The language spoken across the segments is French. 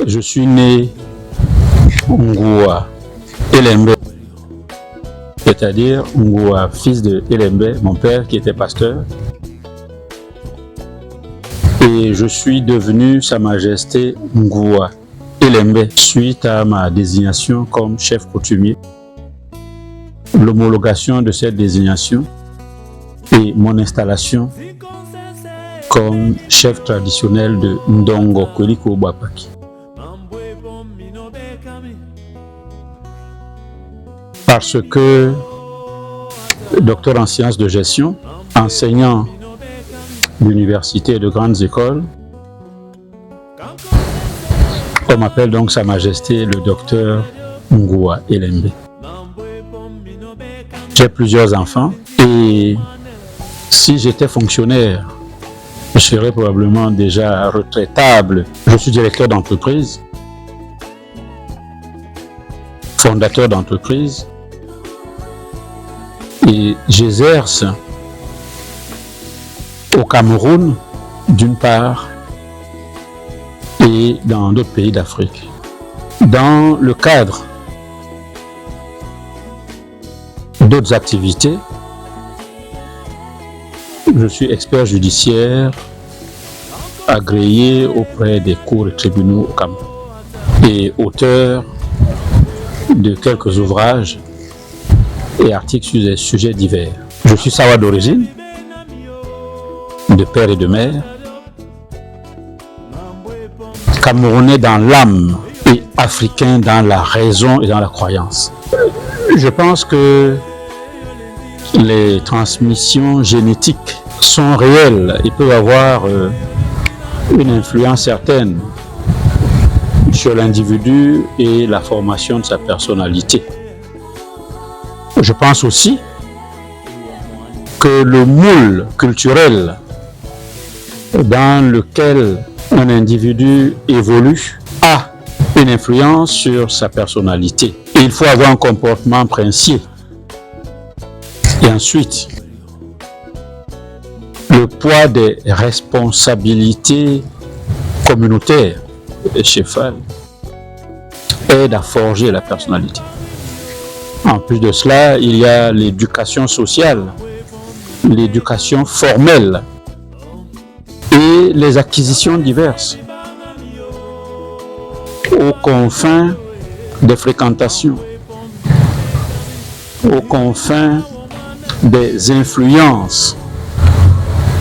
Je suis né Ngoua Elembe, c'est-à-dire Ngoua, fils de Elembe, mon père qui était pasteur. Et je suis devenu Sa Majesté Ngoua Elembe suite à ma désignation comme chef coutumier, l'homologation de cette désignation et mon installation comme chef traditionnel de Ndongo Kweliko Bapaki. Parce que docteur en sciences de gestion, enseignant d'université et de grandes écoles, on m'appelle donc Sa Majesté le docteur Ngoua Elembe. J'ai plusieurs enfants et si j'étais fonctionnaire, je serais probablement déjà retraitable. Je suis directeur d'entreprise, fondateur d'entreprise et j'exerce au Cameroun d'une part et dans d'autres pays d'Afrique. Dans le cadre d'autres activités, je suis expert judiciaire agréé auprès des cours et tribunaux au Cameroun et auteur de quelques ouvrages et articles sur des sujets divers. Je suis Sawa d'origine, de père et de mère, Camerounais dans l'âme et africain dans la raison et dans la croyance. Je pense que les transmissions génétiques sont réelles et peuvent avoir une influence certaine sur l'individu et la formation de sa personnalité. Je pense aussi que le moule culturel dans lequel un individu évolue a une influence sur sa personnalité. Et il faut avoir un comportement princier. Et ensuite, le poids des responsabilités communautaires et chefales aide à forger la personnalité. En plus de cela, il y a l'éducation sociale, l'éducation formelle et les acquisitions diverses aux confins des fréquentations, aux confins des influences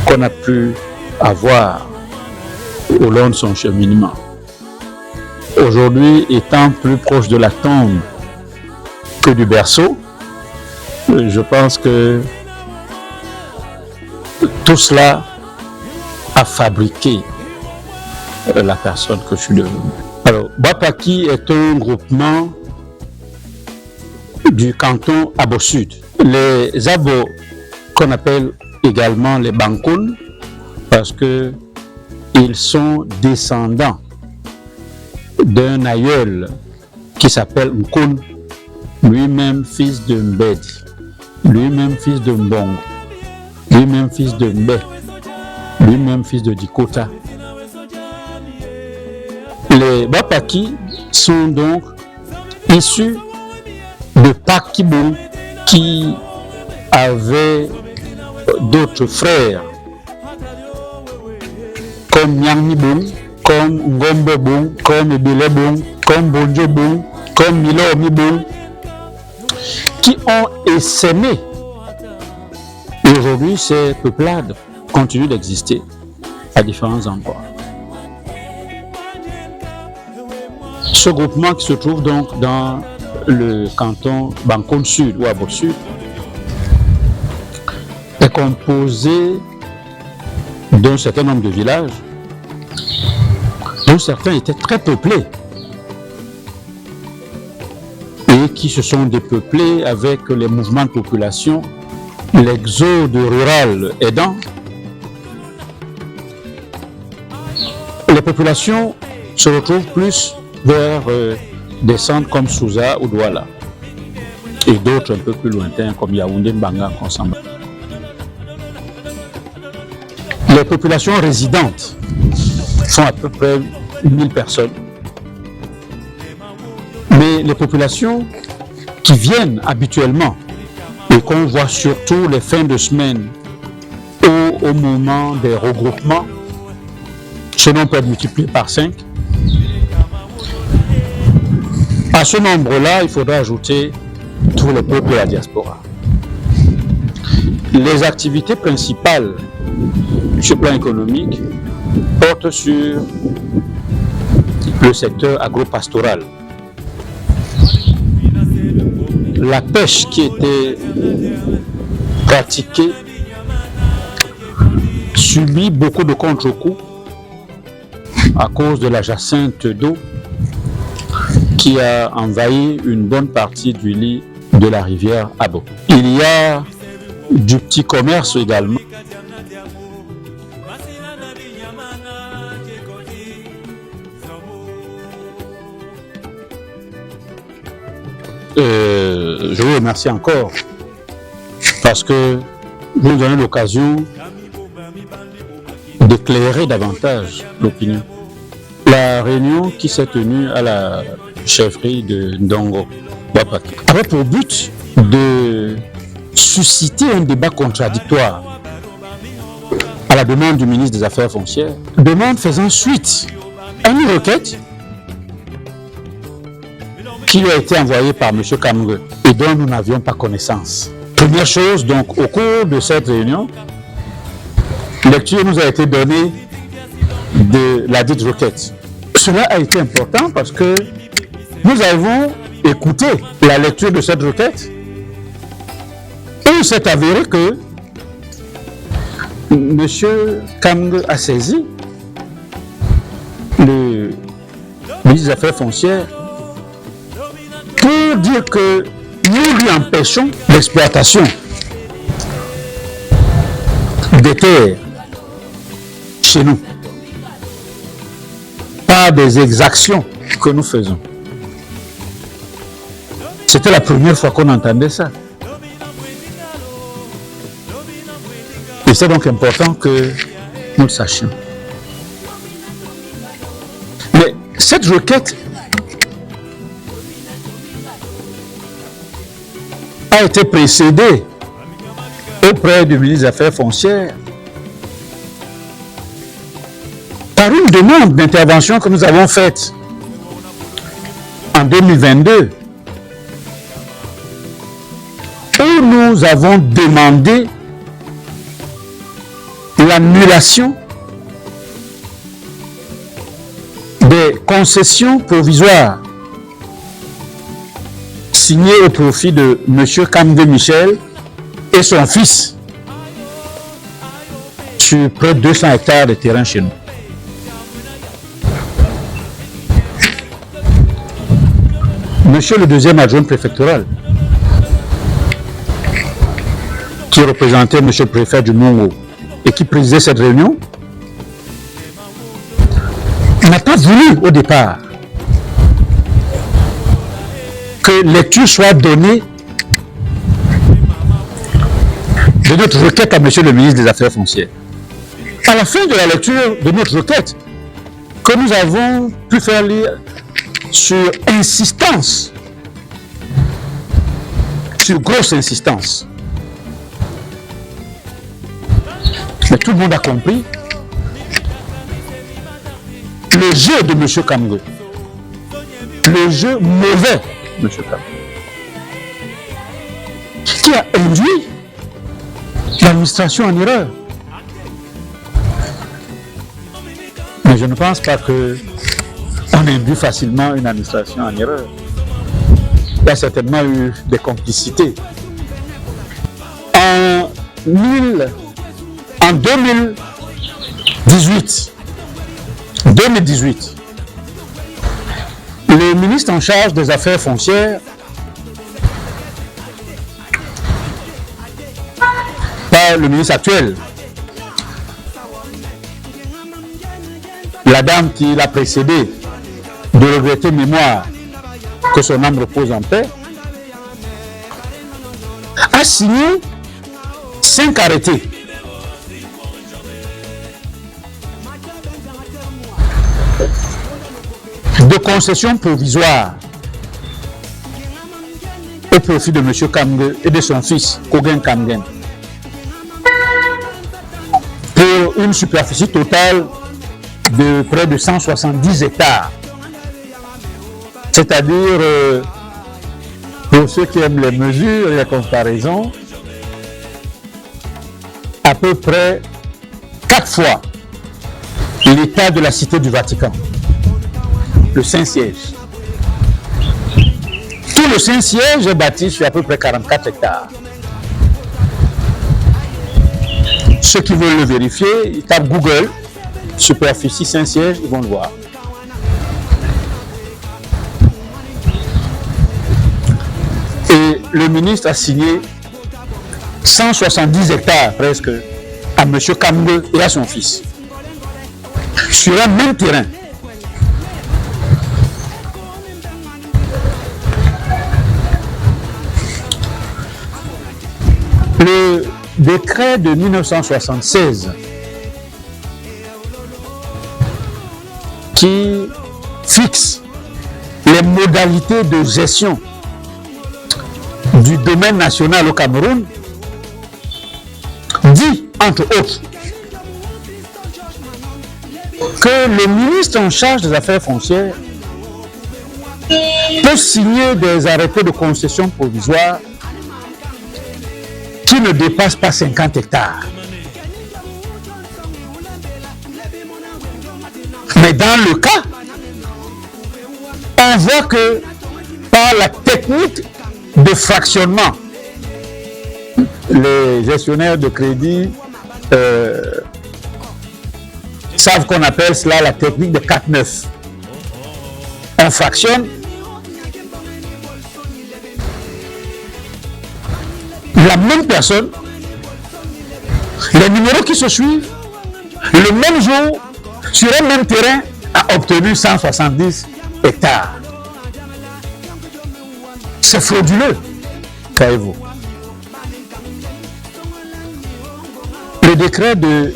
qu'on a pu avoir au long de son cheminement. Aujourd'hui, étant plus proche de la tombe que du berceau, je pense que tout cela a fabriqué la personne que je suis devenue. Alors, Bapaki est un groupement du canton Abo Sud. Les Abo, qu'on appelle également les Bankoun, parce que ils sont descendants d'un aïeul qui s'appelle Nkun, lui-même fils de Mbedi, lui-même fils de Mbongo, lui-même fils de Mbe, lui-même fils de Dikota. Les Bapaki sont donc issus de Pakibou qui avaient d'autres frères comme Nyangibou, comme Ngombebou, comme Ebilebou, comme Bonjobou, comme Milomibou, qui ont essaimé. Et aujourd'hui, ces peuplades continuent d'exister à différents endroits. Ce groupement qui se trouve donc dans le canton Bankoun Sud ou Abo Sud est composé d'un certain nombre de villages dont certains étaient très peuplés et qui se sont dépeuplés avec les mouvements de population, l'exode rural aidant. Les populations se retrouvent plus vers des centres comme Souza ou Douala et d'autres un peu plus lointains comme Yaoundé, Mbanga, Konsamba. Les populations résidentes sont à peu près 1000 personnes Mais les populations qui viennent habituellement et qu'on voit surtout les fins de semaine ou au moment des regroupements, ce nombre peut être multiplié par 5. À ce nombre-là, il faudra ajouter tous les peuples de la diaspora. Les activités principales sur le plan économique portent sur le secteur agro-pastoral. La pêche qui était pratiquée subit beaucoup de contre-coups à cause de la jacinthe d'eau qui a envahi une bonne partie du lit de la rivière Abo. Il y a du petit commerce également. Je vous remercie encore parce que vous nous donnez l'occasion d'éclairer davantage l'opinion. La réunion qui s'est tenue à la chefferie de Ndongo Wapaki avait pour but de susciter un débat contradictoire à la demande du ministre des Affaires foncières, demande faisant suite à une requête qui lui a été envoyée par M. Kamgue et dont nous n'avions pas connaissance. Première chose, donc, au cours de cette réunion, lecture nous a été donnée de la dite requête. Cela a été important parce que nous avons écouté la lecture de cette requête et il s'est avéré que M. Kamgue a saisi le ministre des Affaires foncières pour dire que nous lui empêchons l'exploitation des terres chez nous par des exactions que nous faisons. C'était la première fois qu'on entendait ça. Et c'est donc important que nous le sachions. Mais cette requête a été précédée auprès du ministre des Affaires foncières par une demande d'intervention que nous avons faite en 2022 où nous avons demandé l'annulation des concessions provisoires signées au profit de M. Kamgue Michel et son fils sur près de 200 hectares de terrain chez nous. Monsieur le deuxième adjoint préfectoral, qui représentait Monsieur le préfet du Mongo et qui présidait cette réunion, n'a pas voulu au départ que lecture soit donnée de notre requête à Monsieur le ministre des Affaires foncières. À la fin de la lecture de notre requête, que nous avons pu faire lire sur insistance, sur grosse insistance, mais tout le monde a compris le jeu de M. Kamgue, le jeu mauvais de M. Kamgue, qui a induit l'administration en erreur. Mais je ne pense pas qu'on induit facilement une administration en erreur. Il y a certainement eu des complicités. En 2018, le ministre en charge des Affaires foncières, pas le ministre actuel, la dame qui l'a précédé, de regretter mémoire, que son âme repose en paix, a signé 5 arrêtés de concession provisoire au profit de M. Kamge et de son fils, Kogen Kamgen, pour une superficie totale de près de 170 hectares. C'est-à-dire, pour ceux qui aiment les mesures et les comparaisons, à peu près 4 fois l'état de la cité du Vatican, le Saint-Siège. Tout le Saint-Siège est bâti sur à peu près 44 hectares. Ceux qui veulent le vérifier, ils tapent Google, superficie Saint-Siège, ils vont le voir. Et le ministre a signé 170 hectares presque à M. Kamge et à son fils, sur un même terrain. Le décret de 1976 qui fixe les modalités de gestion du domaine national au Cameroun dit, entre autres, que le ministre en charge des affaires foncières peut signer des arrêtés de concession provisoire qui ne dépassent pas 50 hectares. Mais dans le cas, on voit que par la technique de fractionnement, les gestionnaires de crédit savent qu'on appelle cela la technique de 4-9. On fractionne la même personne, les numéros qui se suivent, le même jour, sur un même terrain, a obtenu 170 hectares. C'est frauduleux, savez-vous. Le décret de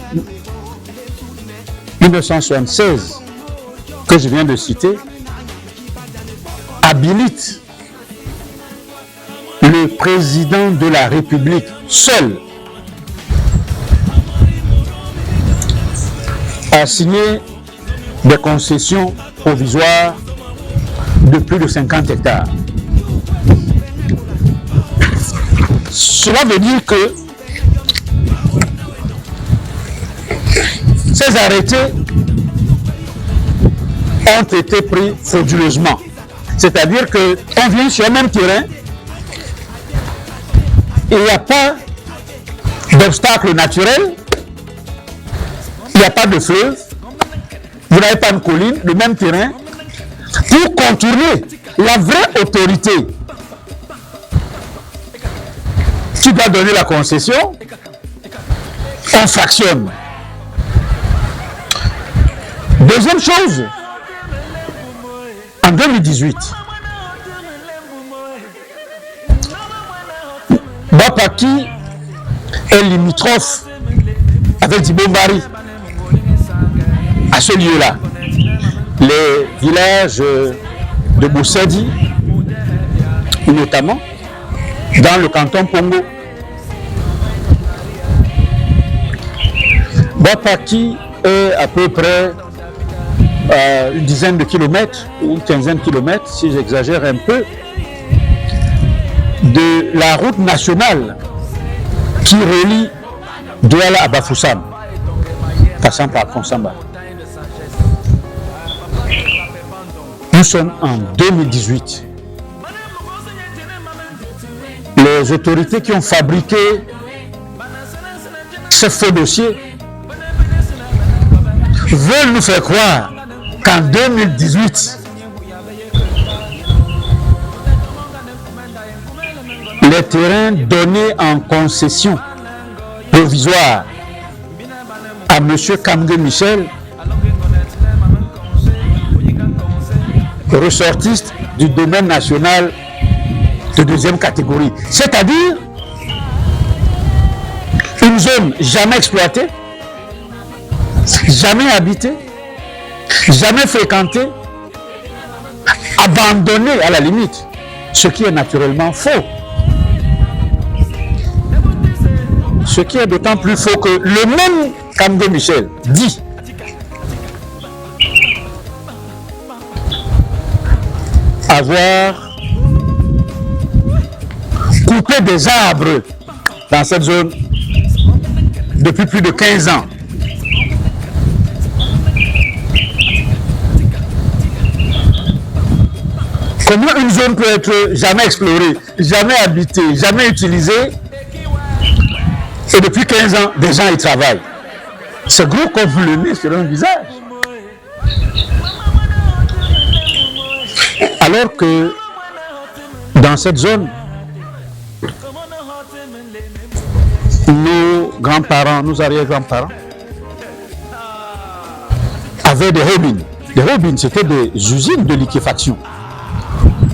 1976 que je viens de citer habilite le président de la République seul à signer des concessions provisoires de plus de 50 hectares. Cela veut dire que ces arrêtés ont été pris frauduleusement. C'est-à-dire qu'on vient sur un même terrain, il n'y a pas d'obstacle naturel, il n'y a pas de fleuve, vous n'avez pas de colline, le même terrain. Pour contourner la vraie autorité qui doit donner la concession, on fractionne. Deuxième chose, en 2018, Bapaki est limitrophe avec Dibombari à ce lieu-là. Les villages de Boussadi, notamment, dans le canton Pongo. Bapaki est à peu près une dizaine de kilomètres, ou une quinzaine de kilomètres, si j'exagère un peu, de la route nationale qui relie Douala à Bafoussam, passant par Konsamba. Nous sommes en 2018. Les autorités qui ont fabriqué ce faux dossier veulent nous faire croire qu'en 2018, les terrains donnés en concession provisoire à M. Kamge Michel, ressortissent du domaine national de deuxième catégorie. C'est-à-dire une zone jamais exploitée, jamais habitée, jamais fréquentée, abandonnée à la limite, Ce qui est naturellement faux. Ce qui est d'autant plus faux que le même Kambé Michel dit avoir coupé des arbres dans cette zone depuis plus de 15 ans. Comment une zone peut être jamais explorée, jamais habitée, jamais utilisée, et depuis 15 ans, des gens y travaillent? C'est gros comme le nez sur un visage. Alors que dans cette zone, nos grands-parents, nos arrière-grands-parents avaient des robines. Les robines, c'était des usines de liquéfaction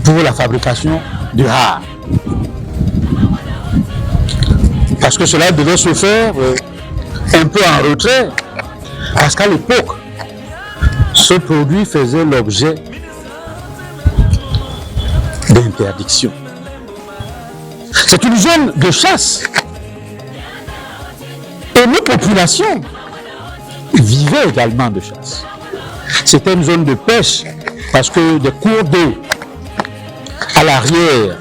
pour la fabrication du rare. Parce que cela devait se faire un peu en retrait, parce qu'à l'époque, ce produit faisait l'objet d'interdiction. C'est une zone de chasse. Et nos populations vivaient également de chasse. C'était une zone de pêche, parce que des cours d'eau à l'arrière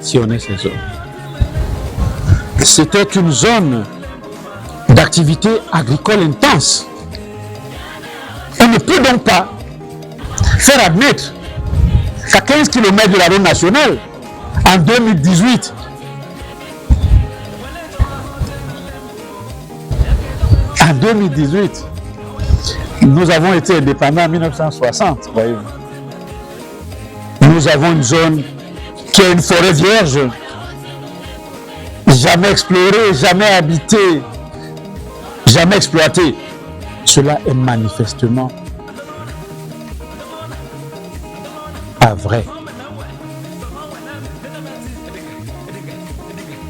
sillonnaient ces zones. C'était une zone d'activité agricole intense. On ne peut donc pas faire admettre qu'à 15 km de la route nationale, en 2018, nous avons été indépendants en 1960, voyez-vous. Nous avons une zone qui est une forêt vierge, jamais explorée, jamais habitée, jamais exploitée. Cela est manifestement pas vrai.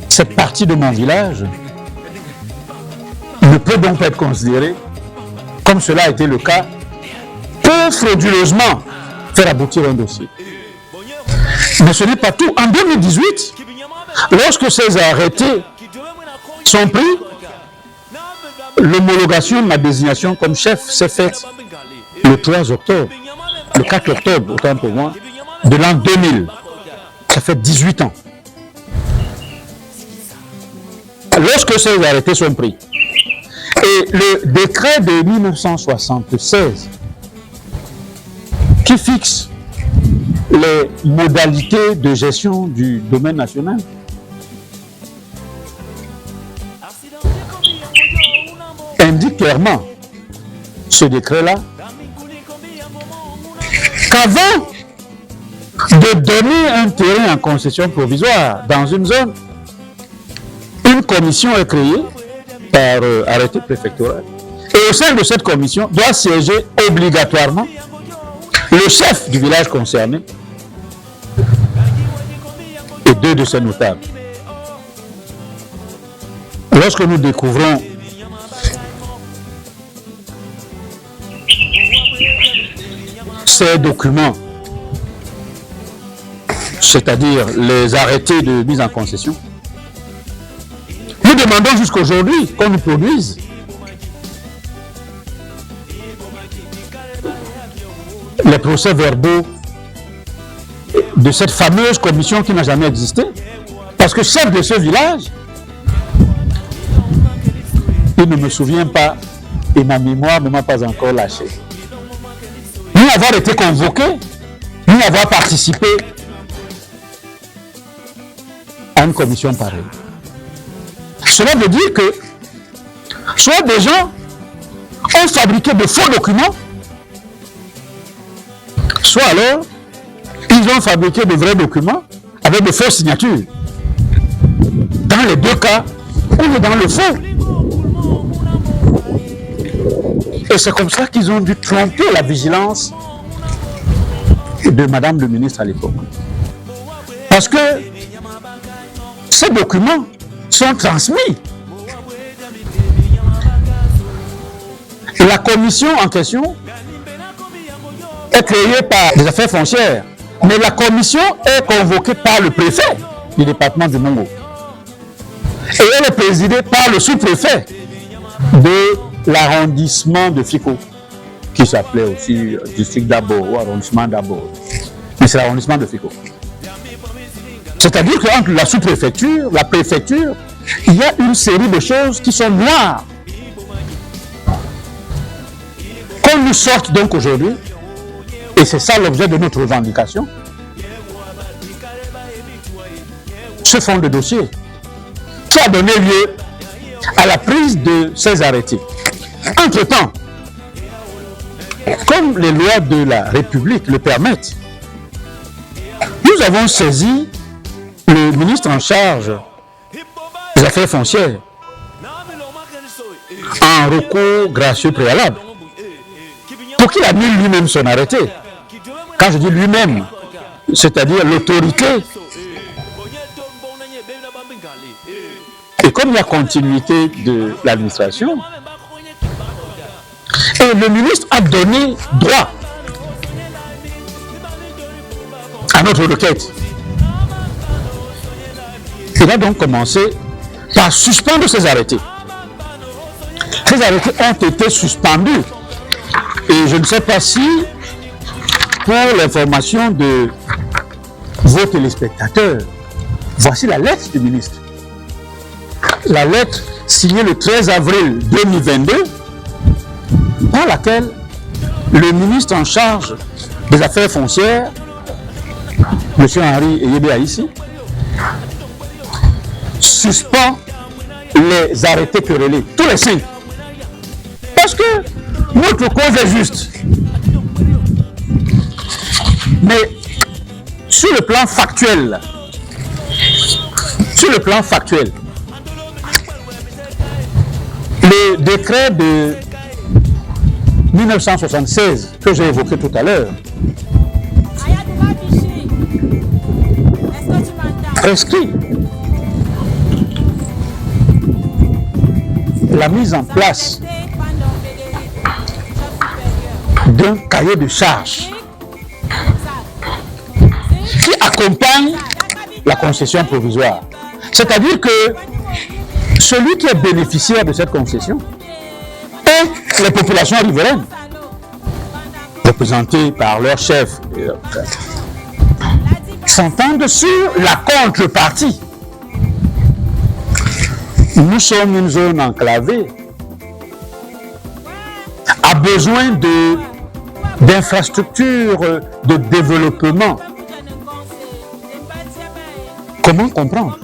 Cette partie de mon village ne peut donc pas être considérée, comme cela a été le cas, pour frauduleusement faire aboutir un dossier. Mais ce n'est pas tout. En 2018, lorsque ces arrêtés sont pris, l'homologation de ma désignation comme chef s'est faite le 3 octobre, le 4 octobre, autant pour moi, de l'an 2000. Ça fait 18 ans. Lorsque ces arrêtés sont pris, et le décret de 1976 qui fixe les modalités de gestion du domaine national indique clairement, ce décret-là, qu'avant de donner un terrain en concession provisoire dans une zone, une commission est créée par arrêté préfectoral. Et au sein de cette commission doit siéger obligatoirement le chef du village concerné et 2 de ses notables. Lorsque nous découvrons ces documents, c'est-à-dire les arrêtés de mise en concession, nous demandons jusqu'aujourd'hui qu'on nous produise les procès-verbaux de cette fameuse commission qui n'a jamais existé. Parce que chef de ce village, il ne me souvient pas et ma mémoire ne m'a pas encore lâché. Ni avoir été convoqué, ni avoir participé à une commission pareille. Cela veut dire que soit des gens ont fabriqué de faux documents, soit alors ils ont fabriqué de vrais documents avec de fausses signatures. Dans les deux cas, on est dans le faux. Et c'est comme ça qu'ils ont dû tromper la vigilance de Madame le ministre à l'époque. Parce que ces documents sont transmis. La commission en question est créée par les affaires foncières Mais la commission est convoquée par le préfet du département du Mongo. Et elle est présidée par le sous-préfet de l'arrondissement de Fiko, qui s'appelait aussi district d'Abo ou arrondissement d'Abo. Mais c'est l'arrondissement de Fiko. C'est-à-dire qu'entre la sous-préfecture, la préfecture, il y a une série de choses qui sont noires. Qu'on nous sorte donc aujourd'hui, et c'est ça l'objet de notre revendication, ce fonds de dossier qui a donné lieu à la prise de ces arrêtés. Entre-temps, comme les lois de la République le permettent, nous avons saisi le ministre en charge des Affaires foncières en recours gracieux préalable pour qu'il annule lui-même son arrêté. Quand je dis lui-même, c'est-à-dire l'autorité. Et comme il y a continuité de l'administration, et le ministre a donné droit à notre requête. Il a donc commencé par suspendre ces arrêtés. Ces arrêtés ont été suspendus. Et je ne sais pas si, pour l'information de vos téléspectateurs, voici la lettre du ministre. La lettre signée le 13 avril 2022, par laquelle le ministre en charge des Affaires foncières, M. Henri Eyebe ici, suspend les arrêtés querellés, tous les 5. Parce que notre cause est juste. Mais sur le plan factuel, le décret de 1976 que j'ai évoqué tout à l'heure prescrit la mise en place d'un cahier de charges qui accompagne la concession provisoire. C'est-à-dire que celui qui est bénéficiaire de cette concession et les populations riveraines, représentées par leurs chefs et leurs frères, s'entendent sur la contrepartie. Nous sommes une zone enclavée, a besoin d'infrastructures de développement. Comment comprendre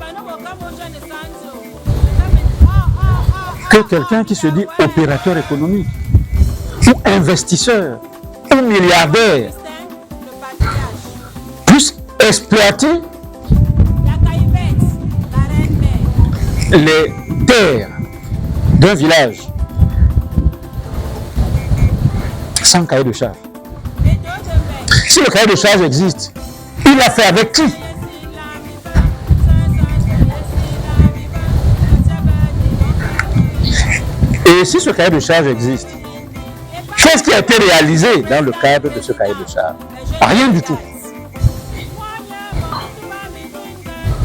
que quelqu'un qui se dit opérateur économique, ou investisseur, ou milliardaire, puisse exploiter les terres d'un village sans cahier de charge? Si le cahier de charge existe, il l'a fait avec qui? Et si ce cahier de charge existe, qu'est-ce qui a été réalisé dans le cadre de ce cahier de charge? Rien du tout.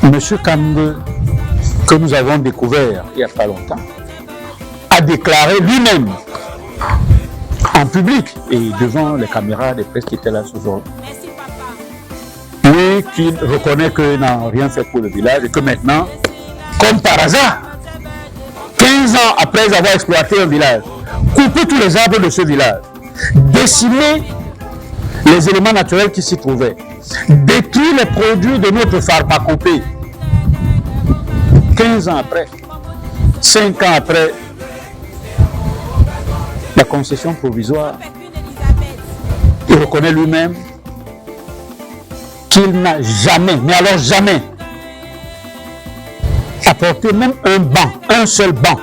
Monsieur Kambe, que nous avons découvert il n'y a pas longtemps, a déclaré lui-même en public et devant les caméras des presse qui étaient là ce jour, lui qui reconnaît qu'il n'a rien fait pour le village et que maintenant, comme par hasard, 15 ans après avoir exploité un village, couper tous les arbres de ce village, décimer les éléments naturels qui s'y trouvaient, détruire les produits de notre pharmacopée. 15 ans après, 5 ans après la concession provisoire, il reconnaît lui-même qu'il n'a jamais, mais alors jamais, apporté même un banc, un seul banc,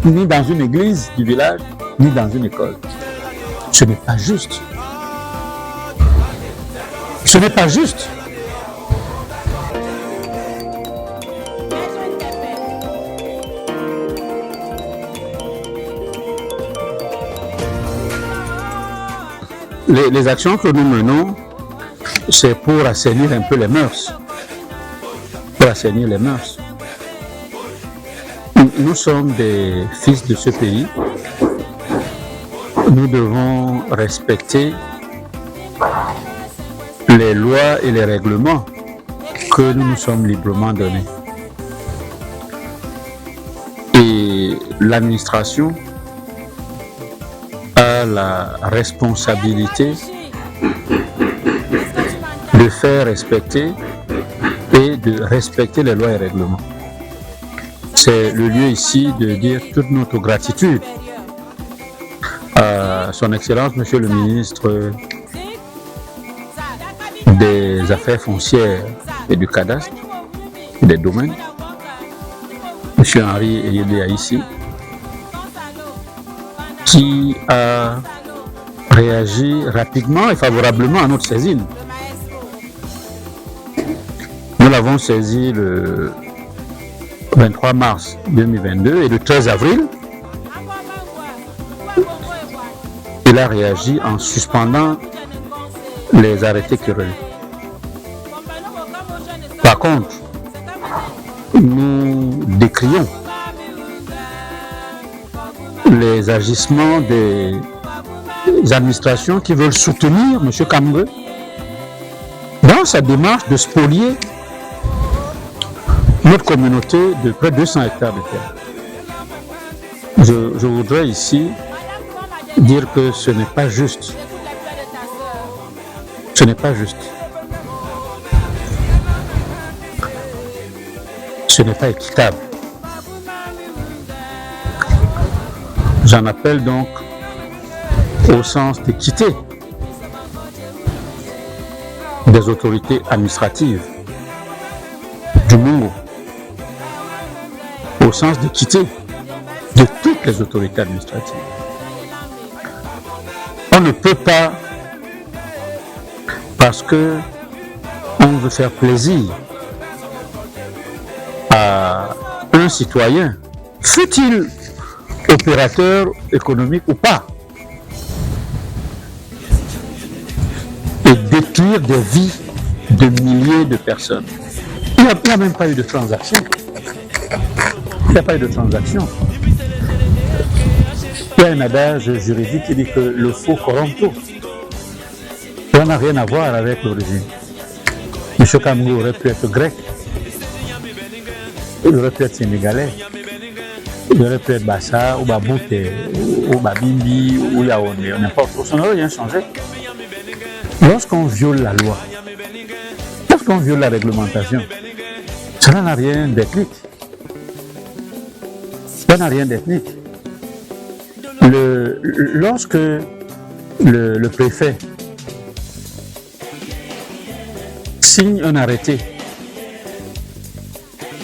ni dans une église du village, ni dans une école. Ce n'est pas juste. Ce n'est pas juste. Les actions que nous menons c'est pour assainir un peu les mœurs. Pour assainir les mœurs. Nous sommes des fils de ce pays. Nous devons respecter les lois et les règlements que nous nous sommes librement donnés. Et l'administration a la responsabilité de faire respecter et de respecter les lois et règlements. C'est le lieu ici de dire toute notre gratitude à son Excellence, Monsieur le Ministre des Affaires foncières et du cadastre et des domaines, Monsieur Henri Eyedea ici, qui a réagi rapidement et favorablement à notre saisine. Nous l'avons saisi le 23 mars 2022 et le 13 avril, il a réagi en suspendant les arrêtés querellés. Par contre, nous décrions les agissements des administrations qui veulent soutenir M. Kamgue dans sa démarche de spolier notre communauté de près de 200 hectares de terre. Je voudrais ici dire que ce n'est pas juste. Ce n'est pas juste. Ce n'est pas équitable. J'en appelle donc au sens d'équité des autorités administratives du Mungo, au sens d'équité de toutes les autorités administratives. On ne peut pas, parce que on veut faire plaisir à un citoyen, fût-il opérateur économique ou pas, et détruire des vies de milliers de personnes. Il n'y a même pas eu de transaction. Il n'y a pas eu de transaction. Il y a un adage juridique qui dit que le faux corrompt tout. Ça n'a rien à voir avec l'origine. M. Kamgue aurait pu être grec. Il aurait pu être sénégalais. Il aurait pu être Bassa, ou Baboute, ou Babimbi, ou Yaoundé, n'importe où. Ça n'aurait rien changé. Lorsqu'on viole la loi, lorsqu'on viole la réglementation, ça n'a rien d'ethnique. Ça n'a rien d'ethnique. Lorsque le préfet signe un arrêté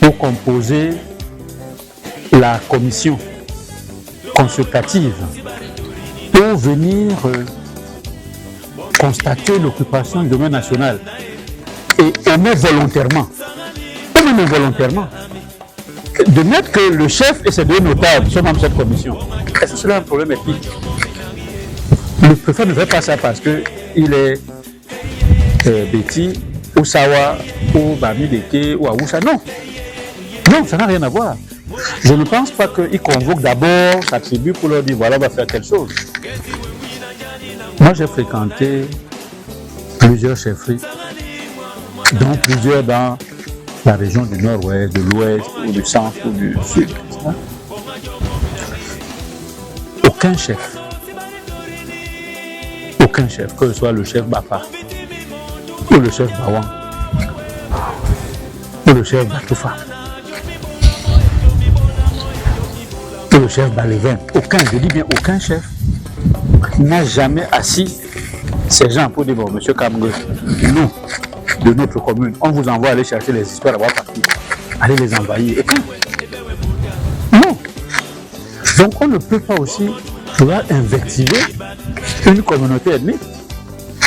pour composer la commission consultative pour venir constater l'occupation du domaine national et omet volontairement, de mettre que le chef et ses deux notables sont dans cette commission. Est-ce que cela est un problème ethnique? Le préfet ne fait pas ça parce qu'il est Betty, ou Sawa, ou Bamideke, ou Aoussa. Non. Non, ça n'a rien à voir. Je ne pense pas qu'il convoque d'abord sa tribu pour leur dire voilà, on va faire quelque chose. Moi, j'ai fréquenté plusieurs chefferies, dont plusieurs dans la région du nord-ouest, de l'ouest, ou du centre, ou du sud. Aucun chef, que ce soit le chef Bapa, ou le chef Bawan, ou le chef Batoufa, ou le chef Balévin, aucun, je dis bien aucun chef, n'a jamais assis ces gens pour dire bon, monsieur Kamgue, nous, de notre commune, on vous envoie aller chercher les histoires à voir partout, allez les envahir. Aucun. Non. Donc on ne peut pas aussi vouloir invectiver une communauté ethnique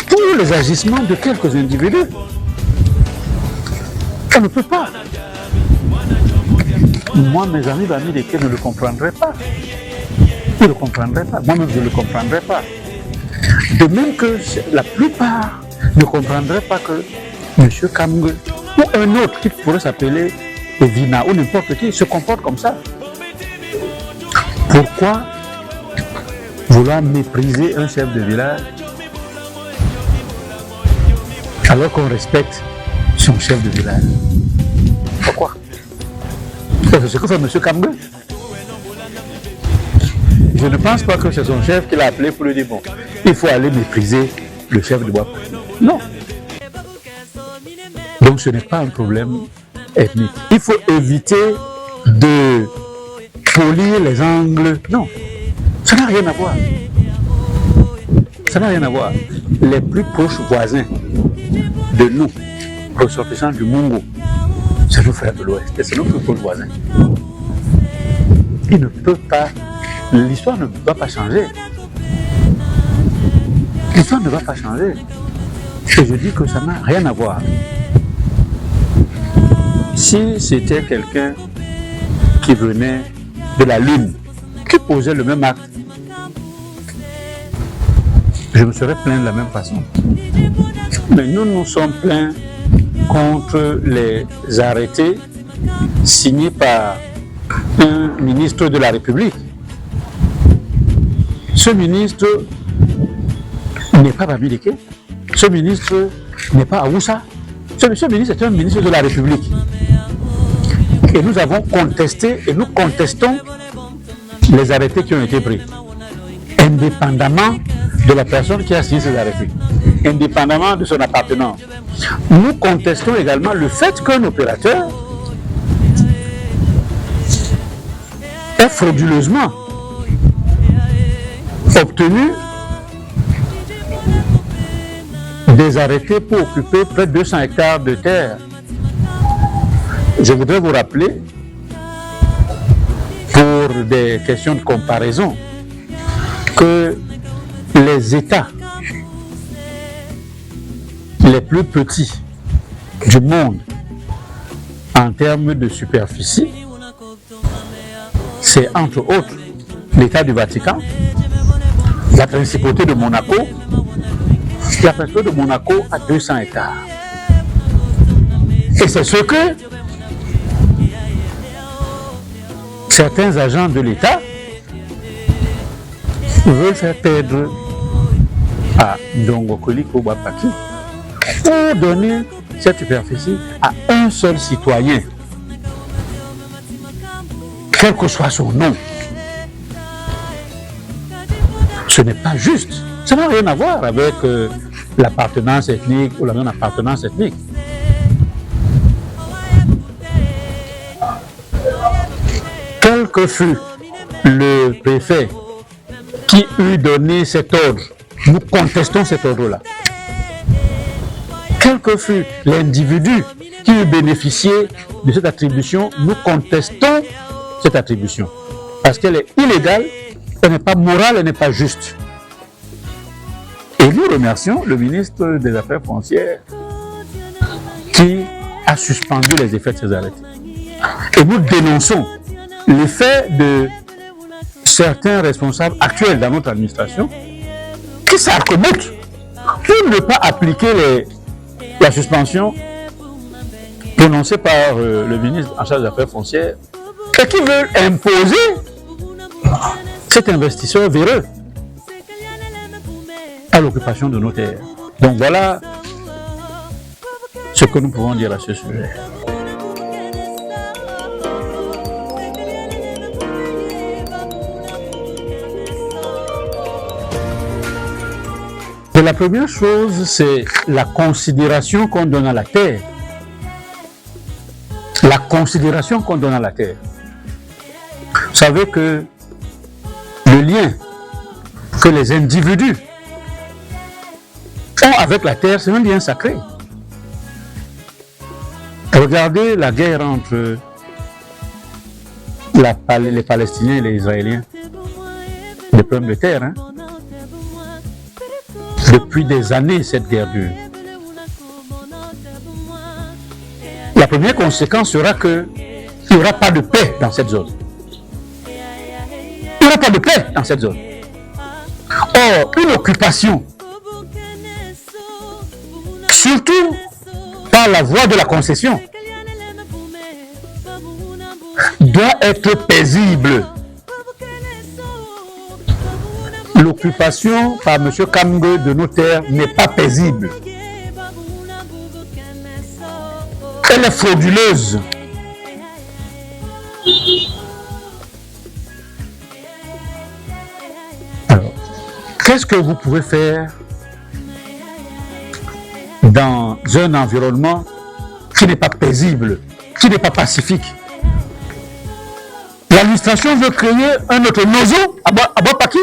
pour les agissements de quelques individus. On ne peut pas. Moi, mes amis lesquels ne le comprendraient pas. Ils ne le comprendraient pas. Moi-même, je ne le comprendrais pas. De même que la plupart ne comprendrait pas que M. Kamgue ou un autre qui pourrait s'appeler Evina ou n'importe qui se comporte comme ça. Pourquoi vouloir mépriser un chef de village alors qu'on respecte son chef de village? Pourquoi? C'est ce que fait M. Kamgue. Je ne pense pas que c'est son chef qui l'a appelé pour lui dire bon, il faut aller mépriser le chef de Bois. Non. Donc ce n'est pas un problème ethnique. Il faut éviter de polir les angles. Non, ça n'a rien à voir. Ça n'a rien à voir. Les plus proches voisins de nous, ressortissants du Mungo, c'est nos frères de l'Ouest, c'est nos plus proches voisins. Ils ne peuvent pas, l'histoire ne va pas changer. L'histoire ne va pas changer. Et je dis que ça n'a rien à voir. Si c'était quelqu'un qui venait de la Lune, qui posait le même acte, je me serais plaint de la même façon. Mais nous nous sommes plaints contre les arrêtés signés par un ministre de la République. Ce ministre n'est pas Bamileke, ce ministre n'est pas Aoussa, ce ministre est un ministre de la République. Et nous avons contesté et nous contestons les arrêtés qui ont été pris, indépendamment de la personne qui a signé ces arrêtés, indépendamment de son appartenance. Nous contestons également le fait qu'un opérateur ait frauduleusement obtenu des arrêtés pour occuper près de 200 hectares de terre. Je voudrais vous rappeler, pour des questions de comparaison, que les États les plus petits du monde en termes de superficie, c'est entre autres l'État du Vatican, la principauté de Monaco. La principauté de Monaco a 200 hectares. Et c'est ce que certains agents de l'État veulent faire perdre à Ndongokoli Kobapaki pour donner cette superficie à un seul citoyen, quel que soit son nom. Ce n'est pas juste. Ça n'a rien à voir avec l'appartenance ethnique ou la non-appartenance ethnique. Quel que fût le préfet qui eut donné cet ordre, nous contestons cet ordre-là. Quel que fût l'individu qui eut bénéficié de cette attribution, nous contestons cette attribution. Parce qu'elle est illégale, elle n'est pas morale, elle n'est pas juste. Et nous remercions le ministre des Affaires foncières qui a suspendu les effets de ces arrêtés. Et nous dénonçons l'effet de certains responsables actuels dans notre administration qui s'arc-boutent pour ne pas appliquer la suspension prononcée par le ministre en charge des Affaires foncières et qui veulent imposer cet investisseur véreux à l'occupation de nos terres. Donc voilà ce que nous pouvons dire à ce sujet. Et la première chose, c'est la considération qu'on donne à la terre. La considération qu'on donne à la terre. Vous savez que le lien que les individus ont avec la terre, c'est un lien sacré. Regardez la guerre entre les Palestiniens et les Israéliens. Des problèmes de terre, hein? Depuis des années, cette guerre dure. La première conséquence sera qu'il n'y aura pas de paix dans cette zone. Il n'y aura pas de paix dans cette zone. Or, une occupation surtout par la voie de la concession, doit être paisible. L'occupation par M. Kamgue de nos terres n'est pas paisible. Elle est frauduleuse. Alors, qu'est-ce que vous pouvez faire dans un environnement qui n'est pas paisible, qui n'est pas pacifique? L'administration veut créer un autre Nozo à Bopaki.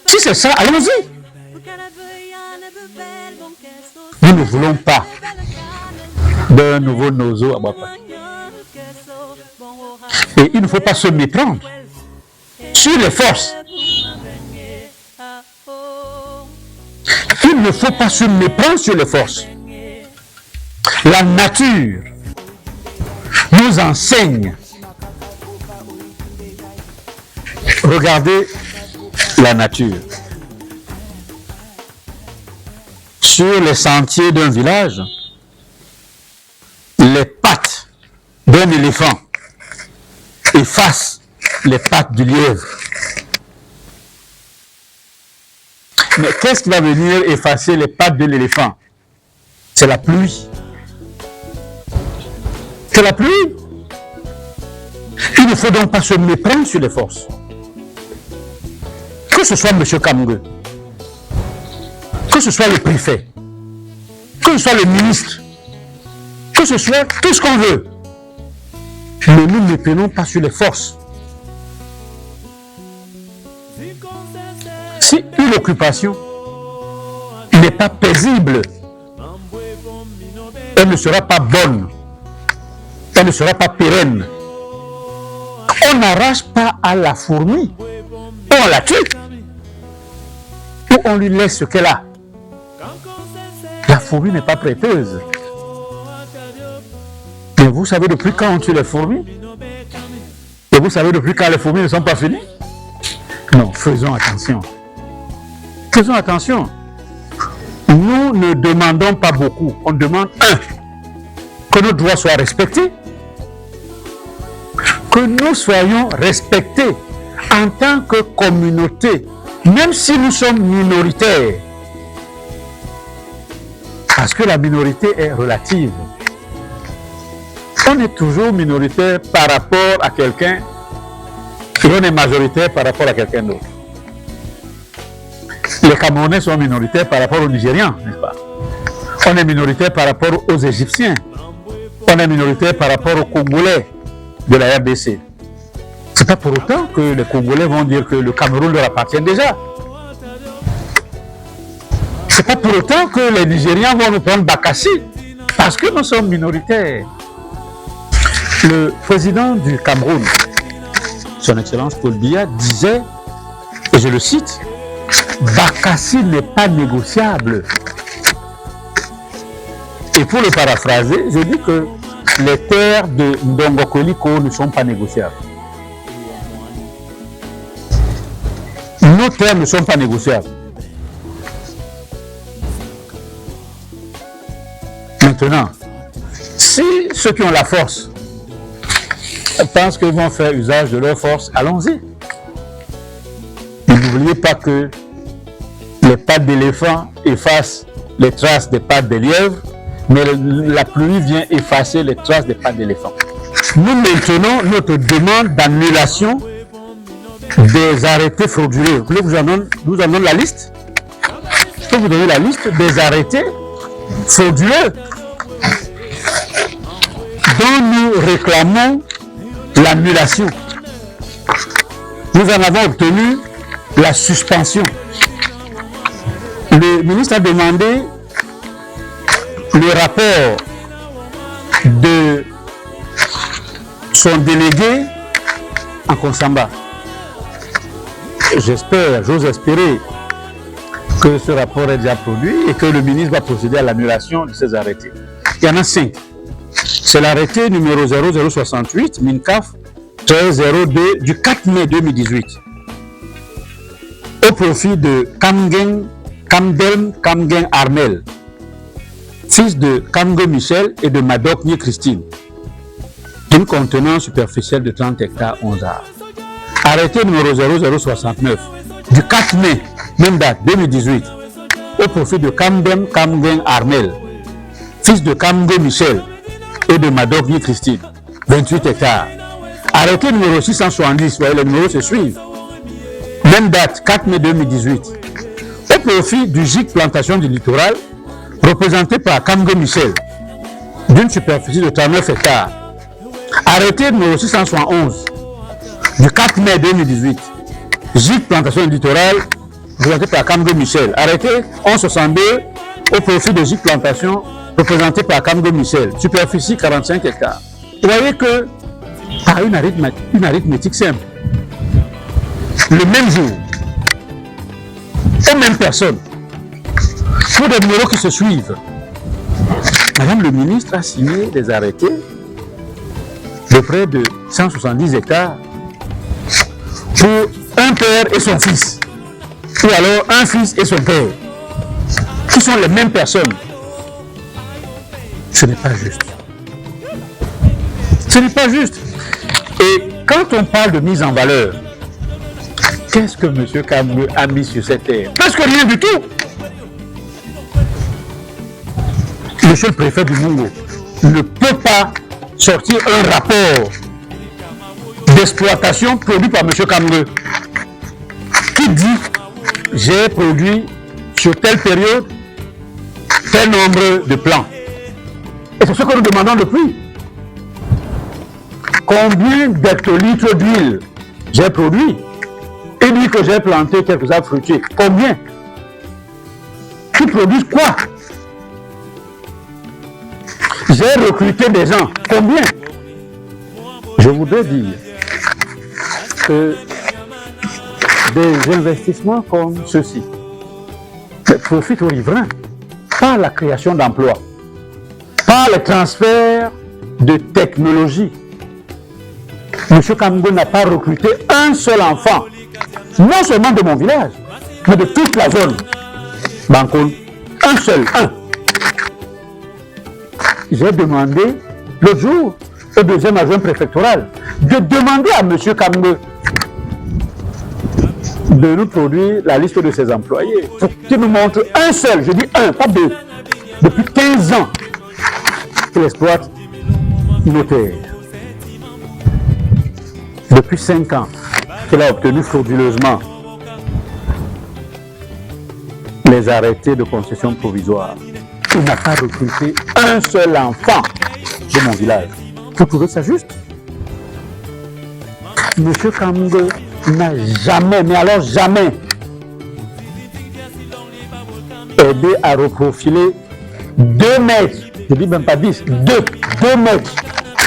Si c'est ça, allons-y. Nous ne voulons pas d'un nouveau Nozo à Bopaki. Et il ne faut pas se méprendre sur les forces. Il ne faut pas se méprendre sur les forces. La nature nous enseigne. Regardez la nature. Sur les sentiers d'un village, les pattes d'un éléphant effacent les pattes du lièvre. Mais qu'est-ce qui va venir effacer les pattes de l'éléphant? C'est la pluie. C'est la pluie. Il ne faut donc pas se méprendre sur les forces. Que ce soit M. Kamgue, que ce soit le préfet, que ce soit le ministre, que ce soit tout ce qu'on veut. Ne nous méprenons pas sur les forces. Si une occupation n'est pas paisible, elle ne sera pas bonne, elle ne sera pas pérenne. On n'arrache pas à la fourmi, on la tue, ou on lui laisse ce qu'elle a. La fourmi n'est pas prêteuse. Et vous savez depuis quand on tue les fourmis? Et vous savez depuis quand les fourmis ne sont pas finies? Non, faisons attention. Faisons attention. Nous ne demandons pas beaucoup. On demande que nos droits soient respectés. Que nous soyons respectés en tant que communauté, même si nous sommes minoritaires. Parce que la minorité est relative. On est toujours minoritaire par rapport à quelqu'un et on est majoritaire par rapport à quelqu'un d'autre. Les Camerounais sont minoritaires par rapport aux Nigérians, n'est-ce pas? On est minoritaire par rapport aux Égyptiens. On est minoritaire par rapport aux Congolais de la RDC. Ce n'est pas pour autant que les Congolais vont dire que le Cameroun leur appartient déjà. Ce n'est pas pour autant que les Nigérians vont nous prendre Bakassi, parce que nous sommes minoritaires. Le président du Cameroun, son Excellence Paul Biya, disait, et je le cite, Bakassi n'est pas négociable. Et pour le paraphraser, je dis que les terres de Ndongo-Koliko ne sont pas négociables. Nos terres ne sont pas négociables. Maintenant, si ceux qui ont la force pensent qu'ils vont faire usage de leur force, allons-y. N'oubliez pas que les pattes d'éléphant effacent les traces des pattes de lièvre, mais la pluie vient effacer les traces des pattes d'éléphant. Nous maintenons notre demande d'annulation des arrêtés frauduleux. Vous voulez que je vous en donne la liste? Je peux vous donner la liste des arrêtés frauduleux dont nous réclamons l'annulation. Nous en avons obtenu la suspension. Le ministre a demandé le rapport de son délégué en Konsamba. J'ose espérer que ce rapport est déjà produit et que le ministre va procéder à l'annulation de ces arrêtés. Il y en a 5. C'est l'arrêté numéro 0068, MINCAF 1302 du 4 mai 2018 au profit de Kamdelm Kamgen Armel, fils de Kamge Michel et de Madokni Christine, d'une contenance superficielle de 30 hectares 11 arts. Arrêté numéro 0069 du 4 mai, même date 2018, au profit de Kamdelm Kamgen Armel, fils de Kamge Michel et de Madokni Christine, 28 hectares. Arrêté numéro 670, les numéros se suivent. Même date, 4 mai 2018. Au profit du GIC Plantation du Littoral, représenté par Kamge Michel, d'une superficie de 39 hectares. Arrêté numéro 671, du 4 mai 2018. GIC Plantation du Littoral, représenté par Kamge Michel. Arrêté 1162, au profit de GIC Plantation, représenté par Kamge Michel, superficie 45 hectares. Vous voyez que, par une arithmétique simple, le même jour, aux mêmes personnes, pour des numéros qui se suivent, Madame le ministre a signé des arrêtés de près de 170 hectares pour un père et son fils, ou alors un fils et son père, qui sont les mêmes personnes. Ce n'est pas juste. Ce n'est pas juste. Et quand on parle de mise en valeur, qu'est-ce que M. Kamge a mis sur cette terre? Presque rien du tout. Monsieur le préfet du Mungo ne peut pas sortir un rapport d'exploitation produit par M. Kamge qui dit j'ai produit sur telle période tel nombre de plants. Et c'est ce que nous demandons depuis. Combien d'hectolitres d'huile j'ai produit? Et dit que j'ai planté quelques arbres fruitiers. Combien? Qui produisent quoi? J'ai recruté des gens. Combien? Je voudrais dire que des investissements comme ceci profitent aux riverains par la création d'emplois, par le transfert de technologie. M. Kamge n'a pas recruté un seul enfant, non seulement de mon village, mais de toute la zone. Bankoun, un seul, un. J'ai demandé l'autre jour au deuxième adjoint préfectoral de demander à M. Kamge de nous produire la liste de ses employés pour qu'il nous montre un seul, je dis un, pas deux, depuis 15 ans qu'il exploite nos terres. Depuis 5 ans qu'il a obtenu frauduleusement les arrêtés de concession provisoire. Il n'a pas recruté un seul enfant de mon village. Vous trouvez ça juste? Monsieur Kamge n'a jamais, mais alors jamais, aidé à reprofiler 2 mètres, je dis même pas 10, 2 mètres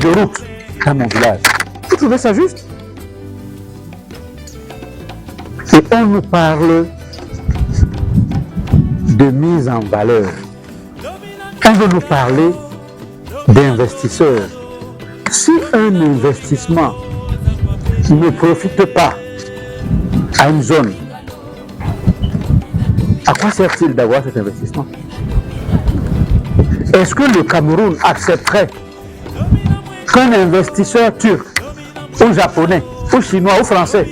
de route dans mon village. Vous trouvez ça juste? Et on nous parle de mise en valeur. On veut nous parler d'investisseurs. Si un investissement ne profite pas à une zone, à quoi sert-il d'avoir cet investissement? Est-ce que le Cameroun accepterait qu'un investisseur turc, ou japonais, ou chinois, ou français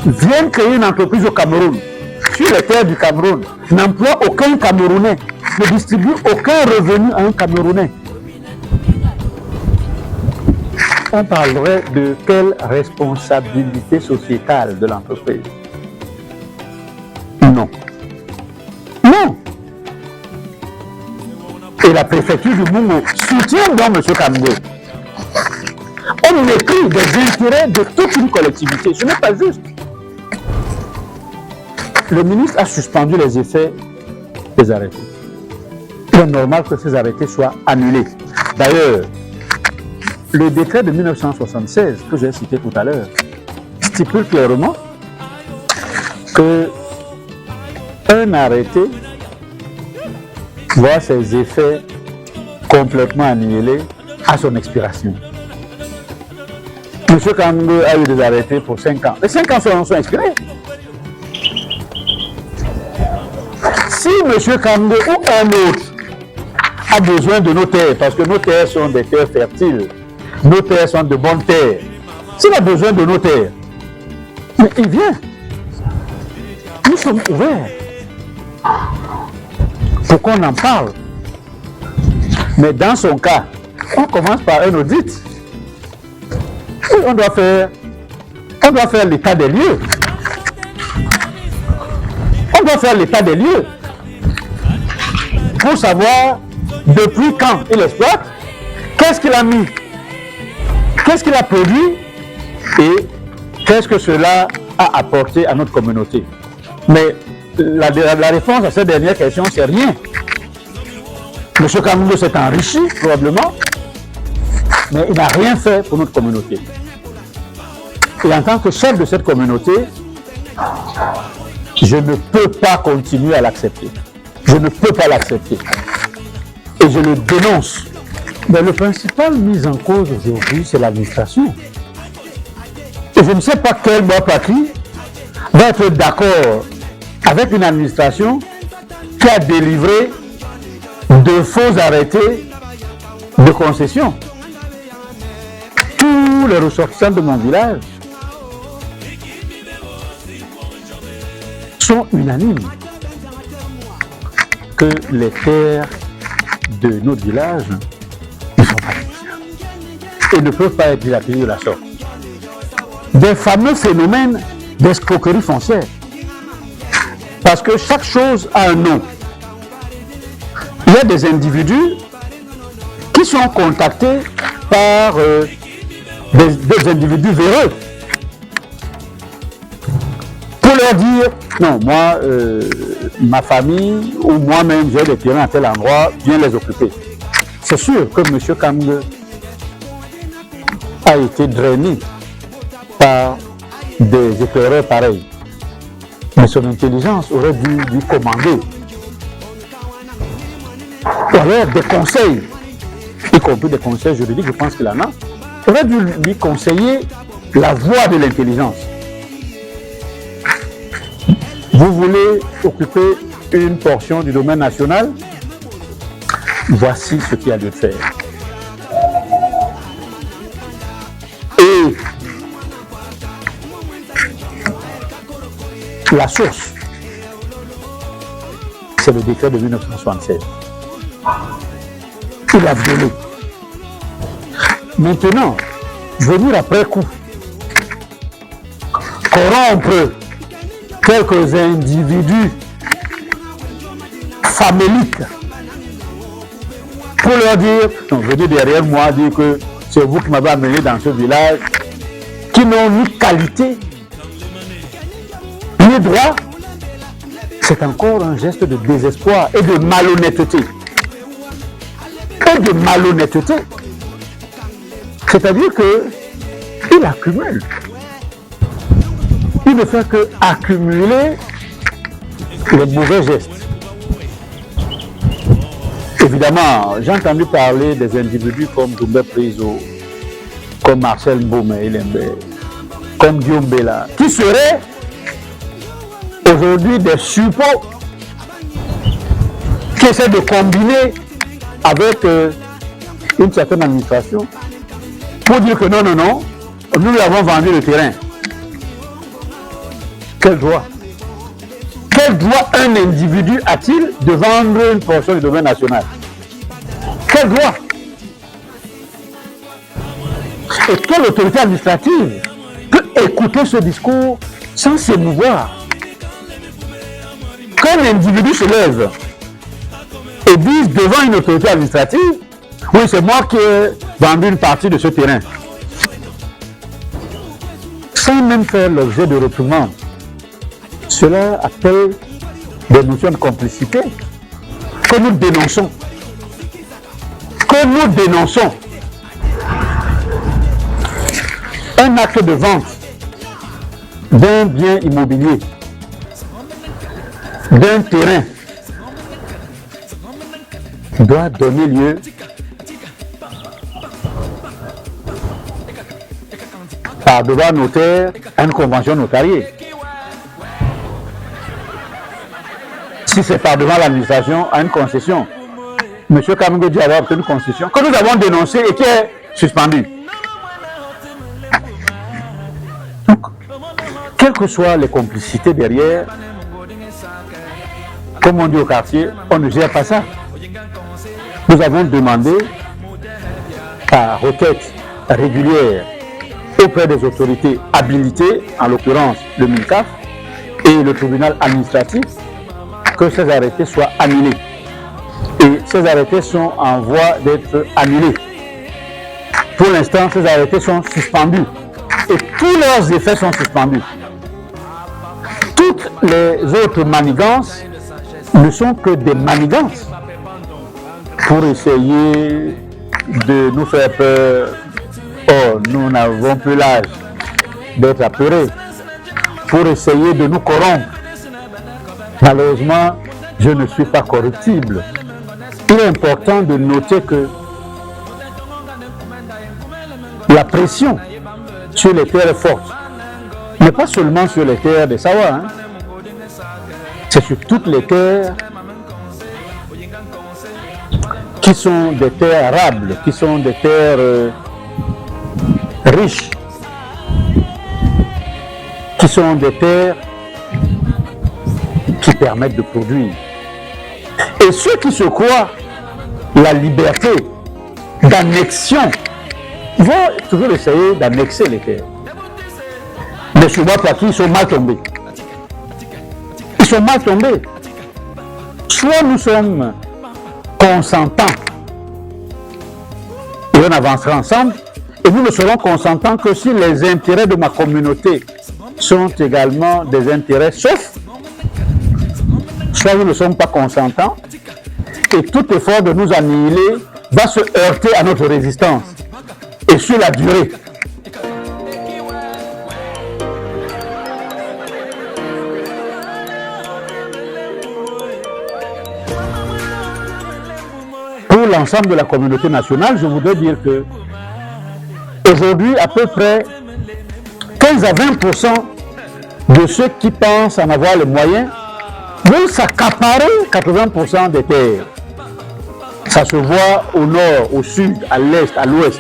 vienne créer une entreprise au Cameroun, sur les terres du Cameroun, n'emploie aucun Camerounais, ne distribue aucun revenu à un Camerounais? On parlerait de quelle responsabilité sociétale de l'entreprise? Non. Non. Et la préfecture du Mungo soutient donc M. Kamge. On méprise des intérêts de toute une collectivité. Ce n'est pas juste. Le ministre a suspendu les effets des arrêtés. Il est normal que ces arrêtés soient annulés. D'ailleurs, le décret de 1976 que j'ai cité tout à l'heure stipule clairement que un arrêté voit ses effets complètement annihilés à son expiration. M. Kamge a eu des arrêtés pour 5 ans. Les 5 ans sont expirés. si M. Kandé ou un autre a besoin de nos terres, parce que nos terres sont des terres fertiles, nos terres sont de bonnes terres, s'il a besoin de nos terres, mais il vient. Nous sommes ouverts pour qu'on en parle. Mais dans son cas, on commence par un audit. Et on doit faire l'état des lieux. On doit faire l'état des lieux pour savoir depuis quand il exploite, qu'est-ce qu'il a mis, qu'est-ce qu'il a produit et qu'est-ce que cela a apporté à notre communauté. Mais la réponse à cette dernière question, c'est rien. M. Kamungwe s'est enrichi, probablement, mais il n'a rien fait pour notre communauté. Et en tant que chef de cette communauté, je ne peux pas continuer à l'accepter. Je ne peux pas l'accepter. Et je le dénonce. Mais le principal mis en cause aujourd'hui, c'est l'administration. Et je ne sais pas quel bois patrie va être d'accord avec une administration qui a délivré de faux arrêtés de concession. Tous les ressortissants de mon village sont unanimes que les terres de notre village ne sont pas négligeables et ne peuvent pas être dilapidées de la sorte. Des fameux phénomènes d'escroquerie foncière. Parce que chaque chose a un nom. Il y a des individus qui sont contactés par des individus véreux pour leur dire non, moi, ma famille ou moi-même, j'ai des terrains à tel endroit, viens les occuper. C'est sûr que M. Kamungwe a été drainé par des éclaireurs pareils. Mais son intelligence aurait dû lui commander. Ou alors des conseils, y compris des conseils juridiques, je pense qu'il en a, aurait dû lui conseiller la voie de l'intelligence. Vous voulez occuper une portion du domaine national? Voici ce qu'il y a de faire. Et la source, c'est le décret de 1976. Il a violé. Maintenant, venir après coup, corrompre quelques individus faméliques pour leur dire, non, venez derrière moi dire que c'est vous qui m'avez amené dans ce village, qui n'ont ni qualité, ni droit, c'est encore un geste de désespoir et de malhonnêteté. Et de malhonnêteté. C'est-à-dire qu'il accumule. Il ne fait que accumuler les mauvais gestes. Évidemment, j'ai entendu parler des individus comme Doumbé Priso, comme Marcel Mboume, comme Guillaume Bella, qui seraient aujourd'hui des suppôts qui essaient de combiner avec une certaine administration pour dire que non, non, non, nous lui avons vendu le terrain. Quel droit? Quel droit un individu a-t-il de vendre une portion du domaine national? Quel droit? Et quelle autorité administrative peut écouter ce discours sans s'émouvoir? Quand un individu se lève et dit devant une autorité administrative, oui, c'est moi qui ai vendu une partie de ce terrain, sans même faire l'objet de reprimande, cela appelle des notions de complicité que nous dénonçons. Que nous dénonçons. Un acte de vente d'un bien immobilier, d'un terrain, doit donner lieu par devoir notaire à une convention notariée. Si si c'est par devant l'administration, à une concession. M. Kamingo dit avoir obtenu une concession que nous avons dénoncée et qui est suspendue. Donc, quelles que soient les complicités derrière, comme on dit au quartier, on ne gère pas ça. Nous avons demandé par requête régulière auprès des autorités habilitées, en l'occurrence le MINCAF et le tribunal administratif, que ces arrêtés soient annulés. Et ces arrêtés sont en voie d'être annulés. Pour l'instant, ces arrêtés sont suspendus et tous leurs effets sont suspendus. Toutes les autres manigances ne sont que des manigances pour essayer de nous faire peur. Or, nous n'avons plus l'âge d'être apeurés, pour essayer de nous corrompre. Malheureusement, je ne suis pas corruptible. Il est important de noter que la pression sur les terres est forte, mais pas seulement sur les terres de Sawa, hein. C'est sur toutes les terres qui sont des terres arables, qui sont des terres riches, qui sont des terres qui permettent de produire. Et ceux qui se croient la liberté d'annexion vont toujours essayer d'annexer les terres. Mais souvent, parce qu'ils sont mal tombés. Ils sont mal tombés. Soit nous sommes consentants et on avancera ensemble, et nous ne serons consentants que si les intérêts de ma communauté sont également des intérêts saufs. Soit nous ne sommes pas consentants et tout effort de nous annihiler va se heurter à notre résistance et sur la durée. Pour l'ensemble de la communauté nationale, je voudrais dire que aujourd'hui, à peu près 15 à 20% de ceux qui pensent en avoir les moyens vont s'accaparer 80% des terres. Ça se voit au nord, au sud, à l'est, à l'ouest.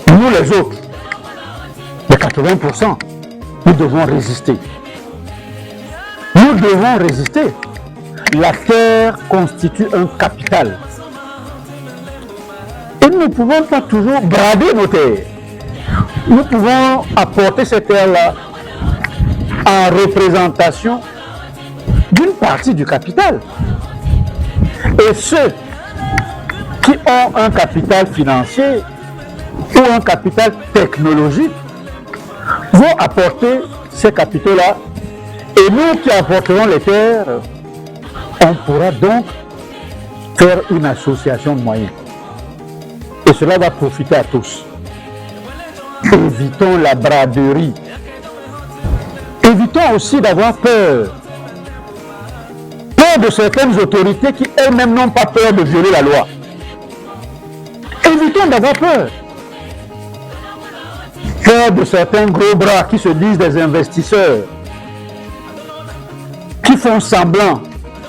Nous les autres, les 80%, nous devons résister. Nous devons résister. La terre constitue un capital. Et nous ne pouvons pas toujours brader nos terres. Nous pouvons apporter ces terres-là en représentation d'une partie du capital. Et ceux qui ont un capital financier ou un capital technologique vont apporter ces capitaux-là. Et nous qui apporterons les terres, on pourra donc faire une association de moyens. Et cela va profiter à tous. Évitons la braderie. Évitons aussi d'avoir peur. Peur de certaines autorités qui elles-mêmes n'ont pas peur de violer la loi. Évitons d'avoir peur. Peur de certains gros bras qui se disent des investisseurs, qui font semblant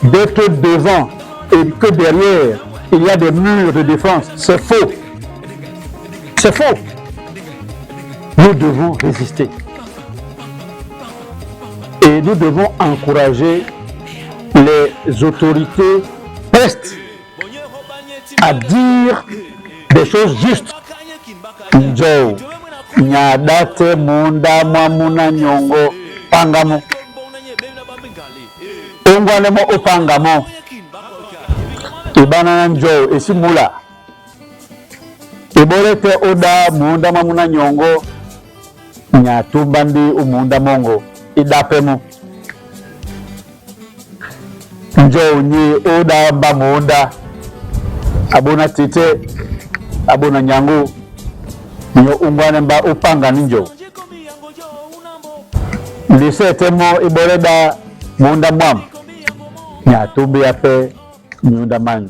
d'être devant et que derrière, il y a des murs de défense. C'est faux. C'est faux. Nous devons résister. Et nous devons encourager les autorités prestes à dire des choses justes. Njo, nyadate munda mwamuna nyongo pangamo. Ongwanemo opangamo. Ibana njo esimula. Iborete oda munda mwamuna nyongo. Nyatumbandi umunda mongo. Idapemo. Njo nyi oda bamunda. Abona tete. Abona nyangu. Nyo ungwane mba upanga ninjo. Lise temo iboreda munda mwam. Nyatumbi ape nyunda manyu.